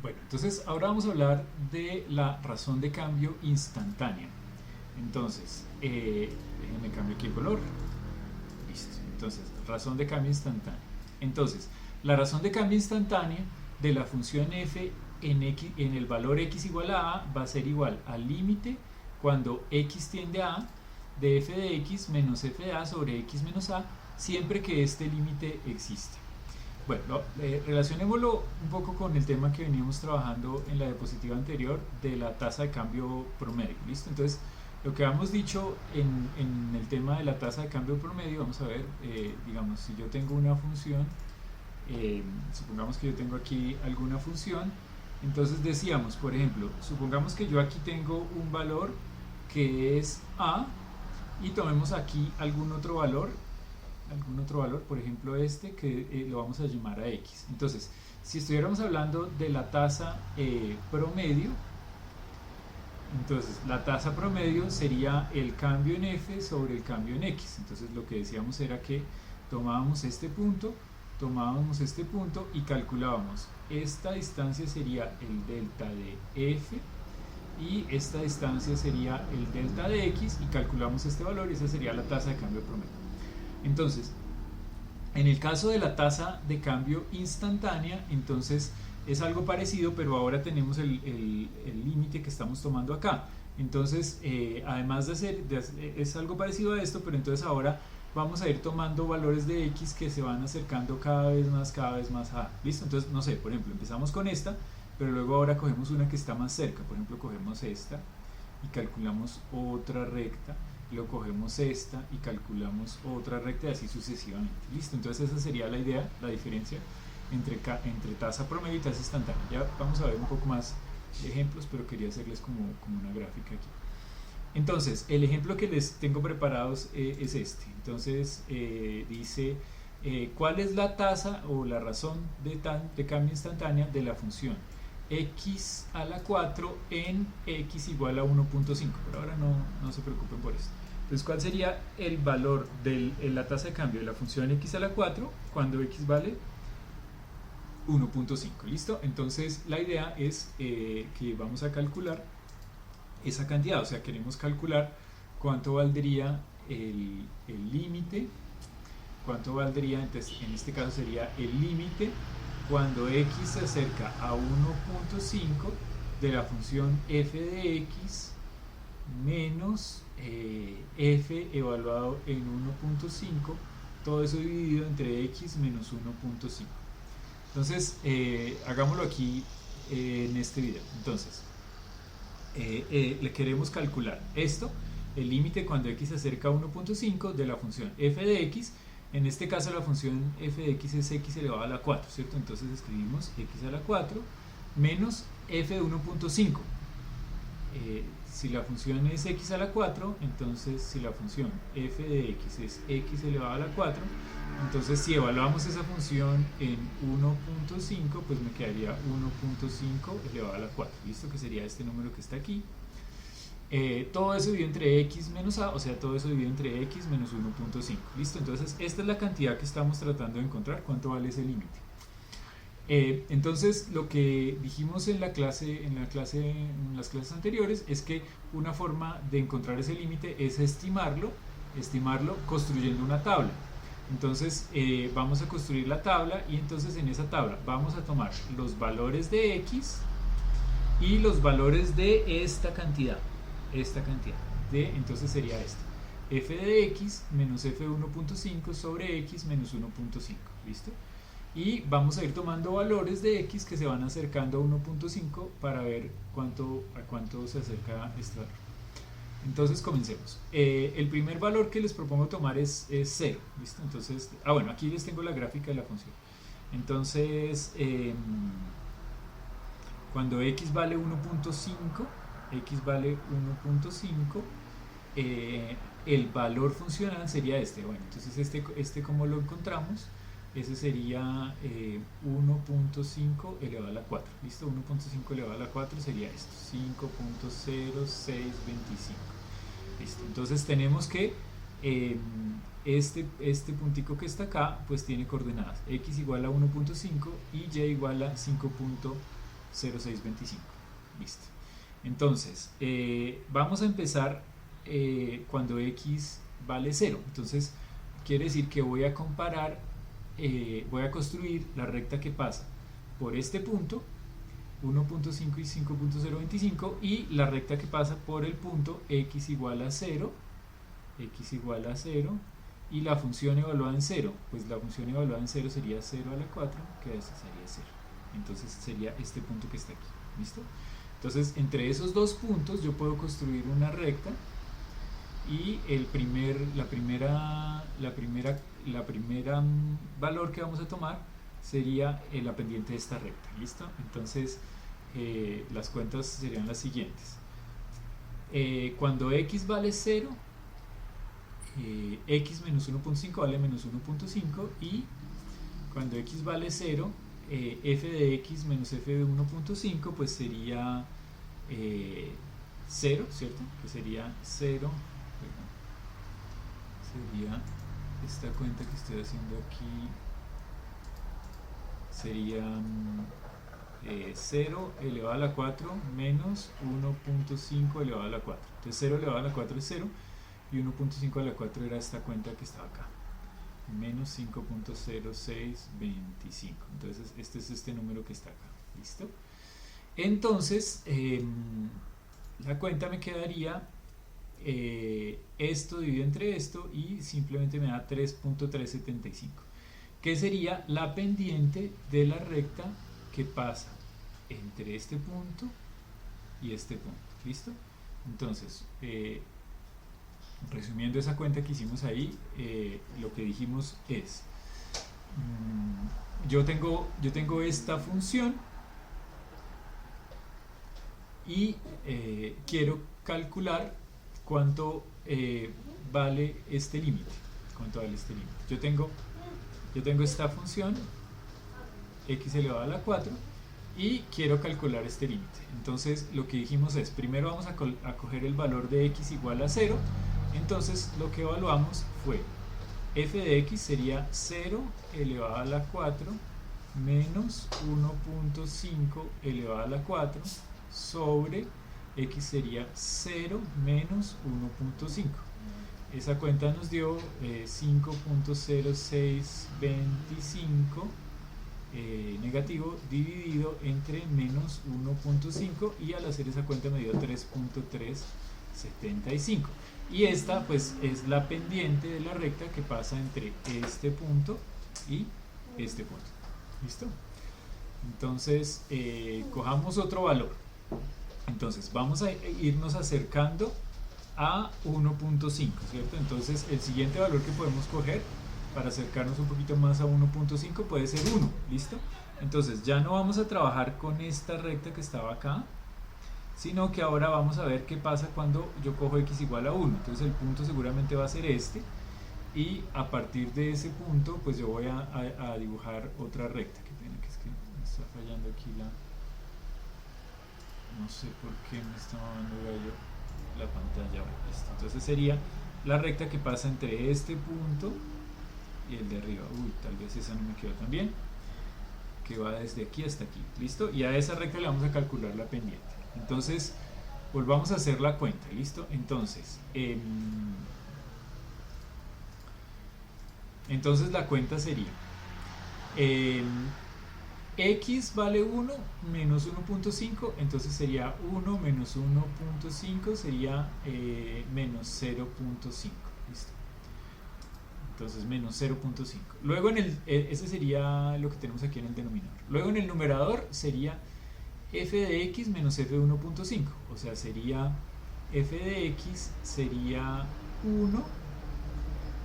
Bueno, entonces ahora vamos a hablar de la razón de cambio instantánea. Entonces, déjenme cambiar aquí el color. Listo. Entonces, razón de cambio instantánea. Entonces, la razón de cambio instantánea de la función f en el valor x igual a va a ser igual al límite cuando x tiende a a de f de x menos f de a sobre x menos a, siempre que este límite existe. Bueno, relacionémoslo un poco con el tema que veníamos trabajando en la diapositiva anterior de la tasa de cambio promedio. ¿Listo? Entonces, lo que habíamos dicho en el tema de la tasa de cambio promedio, vamos a ver, digamos, si yo tengo una función, supongamos que yo tengo aquí alguna función, entonces decíamos, por ejemplo, supongamos que yo aquí tengo un valor que es a y tomemos aquí algún otro valor, por ejemplo este, que lo vamos a llamar a x. Entonces, si estuviéramos hablando de la tasa promedio, entonces la tasa promedio sería el cambio en f sobre el cambio en x. Entonces lo que decíamos era que tomábamos este punto y calculábamos esta distancia sería el delta de f y esta distancia sería el delta de x y calculamos este valor y esa sería la tasa de cambio promedio. Entonces, en el caso de la tasa de cambio instantánea, entonces es algo parecido, pero ahora tenemos el límite que estamos tomando acá. Entonces, además es algo parecido a esto, pero entonces ahora vamos a ir tomando valores de x que se van acercando cada vez más a. ¿Listo? Entonces, no sé, por ejemplo, empezamos con esta, pero luego ahora cogemos una que está más cerca. Por ejemplo, cogemos esta y calculamos otra recta. Luego cogemos esta y calculamos otra recta y así sucesivamente. ¿Listo? Entonces esa sería la idea, la diferencia entre tasa promedio y tasa instantánea. Ya vamos a ver un poco más de ejemplos, pero quería hacerles como una gráfica aquí. Entonces, el ejemplo que les tengo preparados es este. Entonces, dice, ¿cuál es la tasa o la razón de cambio instantánea de la función x a la 4 en x igual a 1.5? Por ahora no se preocupen por esto. Entonces, ¿cuál sería el valor de la tasa de cambio de la función x a la 4 cuando x vale 1.5? ¿Listo? Entonces, la idea es que vamos a calcular esa cantidad, o sea, queremos calcular cuánto valdría el límite, cuánto valdría, entonces en este caso sería el límite cuando x se acerca a 1.5 de la función f de x menos f evaluado en 1.5, todo eso dividido entre x menos 1.5. Entonces, hagámoslo aquí en este video. Entonces, le queremos calcular esto, el límite cuando x se acerca a 1.5 de la función f de x. En este caso la función f de x es x elevado a la 4, ¿cierto? Entonces escribimos x a la 4 menos f de 1.5. Si la función es x a la 4, entonces si la función f de x es x elevado a la 4, entonces si evaluamos esa función en 1.5, pues me quedaría 1.5 elevado a la 4, ¿listo? Que sería este número que está aquí. Todo eso dividido entre x menos a, o sea, todo eso dividido entre x menos 1.5. ¿Listo? Entonces, esta es la cantidad que estamos tratando de encontrar, cuánto vale ese límite. Entonces, lo que dijimos en las clases anteriores es que una forma de encontrar ese límite es estimarlo construyendo una tabla. Entonces, vamos a construir la tabla y entonces en esa tabla vamos a tomar los valores de x y los valores de esta cantidad. Entonces sería esta, f de x menos f de 1.5 sobre x menos 1.5, ¿listo? Y vamos a ir tomando valores de x que se van acercando a 1.5 para ver a cuánto se acerca este valor. Entonces comencemos. El primer valor que les propongo tomar es 0, ¿listo? Entonces, bueno, aquí les tengo la gráfica de la función. Entonces, cuando x vale 1.5, el valor funcional sería este. Bueno, entonces este ¿cómo lo encontramos? Ese sería 1.5 elevado a la 4. ¿Listo? 1.5 elevado a la 4 sería esto, 5.0625. ¿Listo? Entonces tenemos que este puntico que está acá pues tiene coordenadas x igual a 1.5 y y igual a 5.0625. 0.0625. Listo. Entonces, vamos a empezar cuando x vale 0. Entonces, quiere decir que voy a comparar, voy a construir la recta que pasa por este punto, 1.5 y 5.025, y la recta que pasa por el punto x igual a 0, y la función evaluada en 0, pues la función evaluada en 0 sería 0 a la 4, que eso sería 0. Entonces sería este punto que está aquí. ¿Listo? Entonces, entre esos dos puntos yo puedo construir una recta, y la primera valor que vamos a tomar sería la pendiente de esta recta. ¿Listo? Entonces, las cuentas serían las siguientes. Cuando x vale 0, x menos 1.5 vale menos 1.5, y cuando x vale 0, f de x menos f de 1.5 pues sería 0, ¿cierto? Que sería 0, sería esta cuenta que estoy haciendo aquí, sería 0 elevado a la 4 menos 1.5 elevado a la 4. Entonces 0 elevado a la 4 es 0, y 1.5 a la 4 era esta cuenta que estaba acá, menos 5.0625. Entonces este es este número que está acá. ¿Listo? Entonces la cuenta me quedaría esto dividido entre esto, y simplemente me da 3.375, que sería la pendiente de la recta que pasa entre este punto y este punto. ¿Listo? Entonces, resumiendo esa cuenta que hicimos ahí, lo que dijimos es, yo tengo esta función, y quiero calcular cuánto vale este límite. Yo tengo esta función x elevado a la 4, y quiero calcular este límite. Entonces lo que dijimos es, primero vamos a coger el valor de x igual a 0. Entonces lo que evaluamos fue f de x sería 0 elevado a la 4 menos 1.5 elevado a la 4 sobre x sería 0 menos 1.5. Esa cuenta nos dio 5.0625 negativo dividido entre menos 1.5, y al hacer esa cuenta me dio 3.375. Y esta pues es la pendiente de la recta que pasa entre este punto y este punto. ¿Listo? Entonces cojamos otro valor. Entonces vamos a irnos acercando a 1.5, ¿cierto? Entonces el siguiente valor que podemos coger para acercarnos un poquito más a 1.5 puede ser 1. ¿Listo? Entonces ya no vamos a trabajar con esta recta que estaba acá, sino que ahora vamos a ver qué pasa cuando yo cojo x igual a 1. Entonces el punto seguramente va a ser este, y a partir de ese punto pues yo voy a dibujar otra recta. Qué pena que es que me está fallando aquí no sé por qué me está dando gallo la pantalla. Bueno, listo. Entonces sería la recta que pasa entre este punto y el de arriba. Tal vez esa no me quedó tan bien, que va desde aquí hasta aquí. ¿Listo? Y a esa recta le vamos a calcular la pendiente. Entonces volvamos a hacer la cuenta. ¿Listo? Entonces la cuenta sería x vale 1 menos 1.5, entonces sería 1 menos 1.5 sería menos 0.5. ¿Listo? Entonces menos 0.5. Luego ese sería lo que tenemos aquí en el denominador. Luego en el numerador sería f de x menos f de 1.5, o sea sería f de x sería 1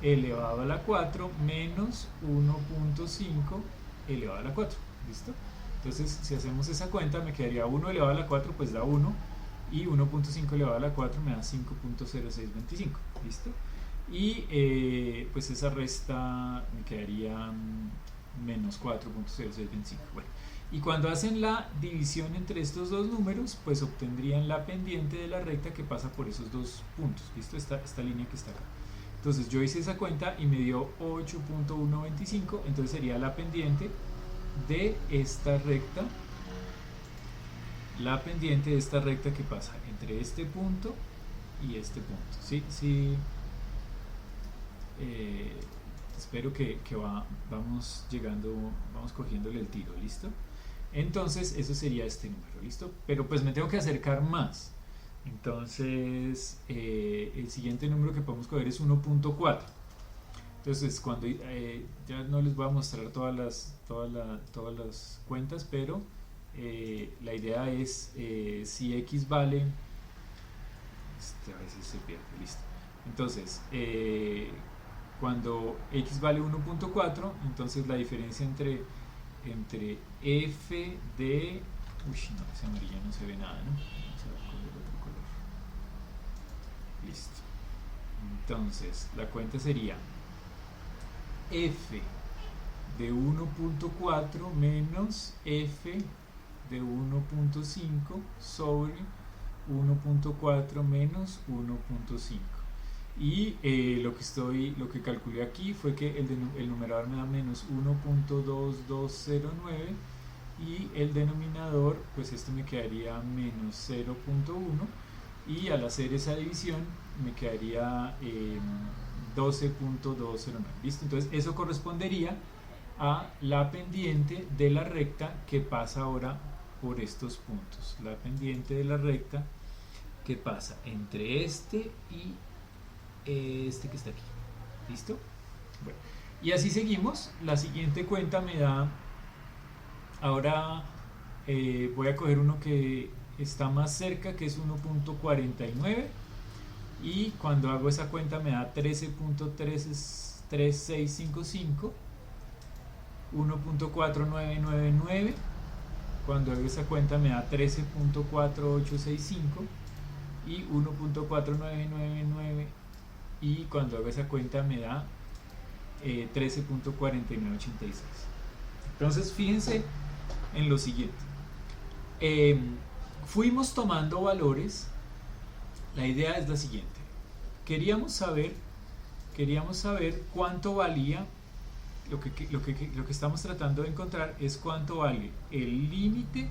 elevado a la 4 menos 1.5 elevado a la 4. ¿Listo? Entonces si hacemos esa cuenta me quedaría 1 elevado a la 4 pues da 1, y 1.5 elevado a la 4 me da 5.0625. ¿Listo? Y pues esa resta me quedaría menos 4.0625. Bueno, y cuando hacen la división entre estos dos números pues obtendrían la pendiente de la recta que pasa por esos dos puntos. ¿Listo? Esta línea que está acá. Entonces yo hice esa cuenta y me dio 8.125, entonces sería la pendiente de esta recta la pendiente de esta recta que pasa entre este punto y este punto. Sí, sí. Espero que vamos llegando, vamos cogiéndole el tiro, ¿listo? Entonces eso sería este número, ¿listo? Pero pues me tengo que acercar más. Entonces el siguiente número que podemos coger es 1.4. Entonces cuando ya no les voy a mostrar todas las cuentas, pero la idea es si x vale, a veces se pierde, listo. Entonces cuando x vale 1.4, entonces la diferencia entre f de... Uy, no, ese amarillo no se ve nada, ¿no? Vamos a coger otro color. Listo. Entonces, la cuenta sería f de 1.4 menos f de 1.5 sobre 1.4 menos 1.5. Y lo que calculé aquí fue que el numerador me da menos 1.2209 y el denominador, pues esto me quedaría menos 0.1, y al hacer esa división me quedaría 12.209. ¿Listo? Entonces eso correspondería a la pendiente de la recta que pasa ahora por estos puntos. La pendiente de la recta que pasa entre este y este que está aquí. ¿Listo? Bueno, y así seguimos. La siguiente cuenta me da, ahora voy a coger uno que está más cerca, que es 1.49, y cuando hago esa cuenta me da 13.3655, 1.4999. Cuando hago esa cuenta me da 13.4865 y 1.4999, y cuando hago esa cuenta me da 13.4986. Entonces fíjense en lo siguiente. Fuimos tomando valores. La idea es la siguiente. Queríamos saber cuánto valía. Lo que estamos tratando de encontrar es cuánto vale el límite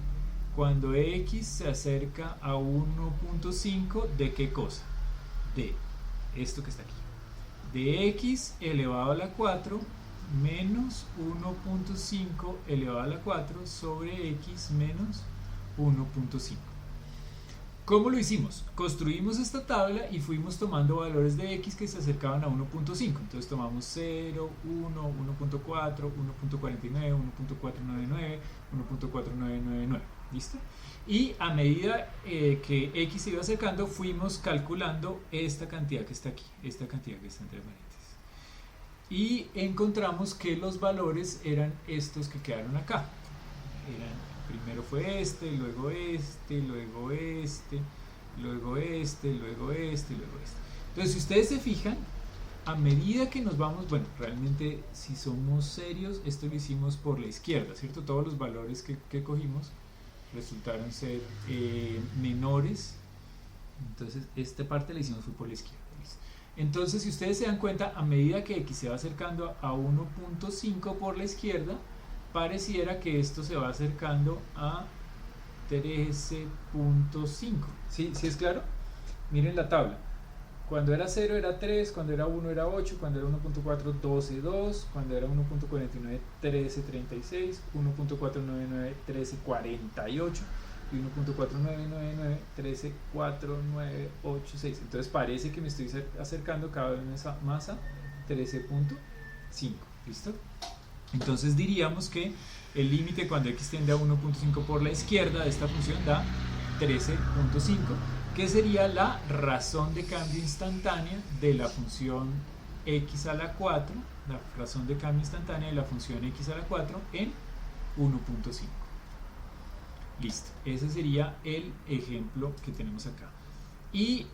cuando x se acerca a 1.5 de qué cosa, de esto que está aquí, de x elevado a la 4 menos 1.5 elevado a la 4 sobre x menos 1.5. ¿Cómo lo hicimos? Construimos esta tabla y fuimos tomando valores de x que se acercaban a 1.5. Entonces tomamos 0, 1, 1.4, 1.49, 1.499, 1.4999. ¿Listo? Y a medida que x se iba acercando, fuimos calculando esta cantidad que está aquí, esta cantidad que está entre paréntesis. Y encontramos que los valores eran estos que quedaron acá. Primero fue este, luego este, luego este, luego este, luego este, luego este. Entonces, si ustedes se fijan, a medida que nos vamos, bueno, realmente si somos serios, esto lo hicimos por la izquierda, ¿cierto? Todos los valores que cogimos resultaron ser menores. Entonces, esta parte la hicimos fue por la izquierda. Entonces, si ustedes se dan cuenta, a medida que x se va acercando a 1.5 por la izquierda, pareciera que esto se va acercando a 13.5. ¿Sí es claro? Miren la tabla. Cuando era 0 era 3, cuando era 1 era 8, cuando era 1.4 12.2, cuando era 1.49 13.36, 1.499 13.48 y 1.4999 13.4986. Entonces parece que me estoy acercando cada vez más a 13.5. ¿Listo? Entonces diríamos que el límite cuando x tiende a 1.5 por la izquierda de esta función da 13.5, que sería la razón de cambio instantánea de la función x a la 4, la razón de cambio instantánea de la función x a la 4 en 1.5. Listo, ese sería el ejemplo que tenemos acá. Y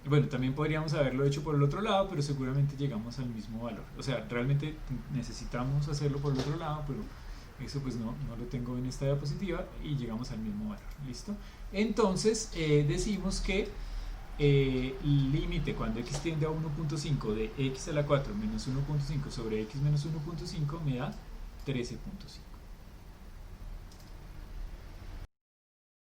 bueno, también podríamos haberlo hecho por el otro lado, pero seguramente llegamos al mismo valor. O sea, realmente necesitamos hacerlo por el otro lado, pero eso pues no lo tengo en esta diapositiva y llegamos al mismo valor. ¿Listo? Entonces decimos que el límite cuando x tiende a 1.5 de x a la 4 menos 1.5 sobre x menos 1.5 me da 13.5.